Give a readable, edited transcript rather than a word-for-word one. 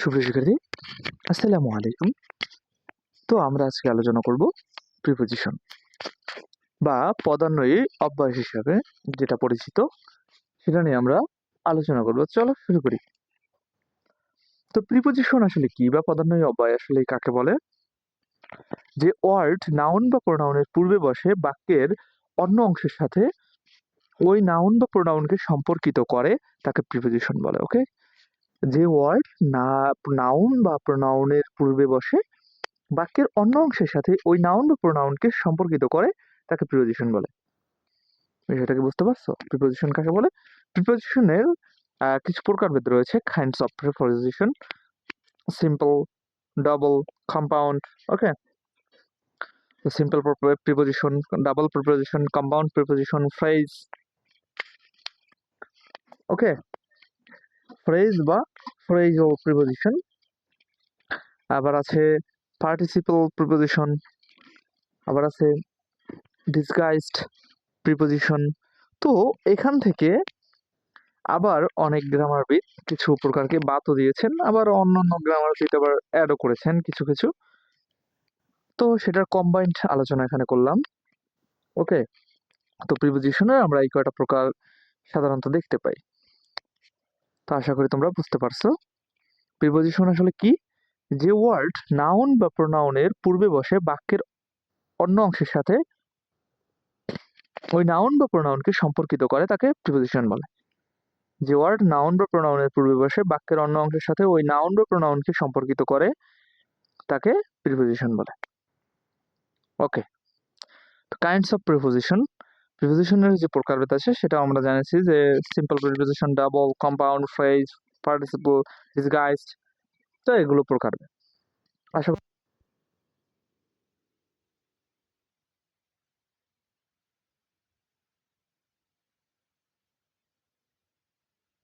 সুপ্রিয় শিক্ষার্থী, আসসালামু আলাইকুম। তো আমরা আজকে আলোচনা করব প্রিপোজিশন বা পদান্বয়ী অব্যয় হিসাবে যেটা পরিচিত, সেটা নিয়ে আমরা আলোচনা করব। চলো শুরু করি। তো প্রিপোজিশন আসলে কি বা পদান্বয়ী অব্যয় আসলে কাকে বলে? যে ওয়ার্ড নাউন বা প্রোনাউনের পূর্বে বসে বাক্যের অন্য অংশের সাথে ওই নাউন বা প্রোনাউনকে সম্পর্কিত করে তাকে প্রিপোজিশন বলে। ওকে, যে ওয়ার্ড নাউন বা প্রোনাউনের পূর্বে বসে বাক্যের অন্য অংশের সাথে ওই নাউন বা প্রোনাউনকে সম্পর্কিত করে তাকে প্রিপোজিশন বলে। বিষয়টাকে বুঝতে পারছো? প্রিপোজিশন কাকে বলে? প্রিপোজিশনের কিছু প্রকারভেদ রয়েছে। Kinds of preposition: simple, double, compound. Okay, simple preposition, double preposition, compound preposition, phrase. Okay, phrase বা ফ্রেজাল প্রিপোজিশন। আবার আছে পার্টিসিপল প্রিপোজিশন, আবার আছে ডিসগাইজড প্রিপোজিশন। তো এখান থেকে আবার অনেক গ্রামারবিদ কিছু প্রকারকে বাদও দিয়েছেন, আবার অন্যান্য গ্রামারবিদ আবার অ্যাডও করেছেন কিছু কিছু। তো সেটার কম্বাইন্ড আলোচনা এখানে করলাম। ওকে, তো প্রিপোজিশনের আমরা এই কয়টা প্রকার সাধারণত দেখতে পাই। তো আশা করি তোমরা বুঝতে পারছো প্রিপোজিশন আসলে কি। যে ওয়ার্ড নাউন বা প্রোনাউনের পূর্বে বসে বাক্যের অন্য অংশের সাথে ওই নাউন বা প্রোনাউনকে সম্পর্কিত করে তাকে প্রিপোজিশন বলে। যে ওয়ার্ড নাউন বা প্রোনাউনের পূর্বে বসে বাক্যের অন্য অংশের সাথে ওই নাউন বা প্রোনাউনকে সম্পর্কিত করে তাকে প্রিপোজিশন বলে। ওকে, তো কাইন্ডস অফ প্রিপোজিশন, প্রিপোজিশনের যে প্রকারভেদ আছে সেটা আমরা জানিয়েছি, যে simple preposition, double, compound, phrase, participle, disguised. তো এগুলো প্রকারভেদ। আশা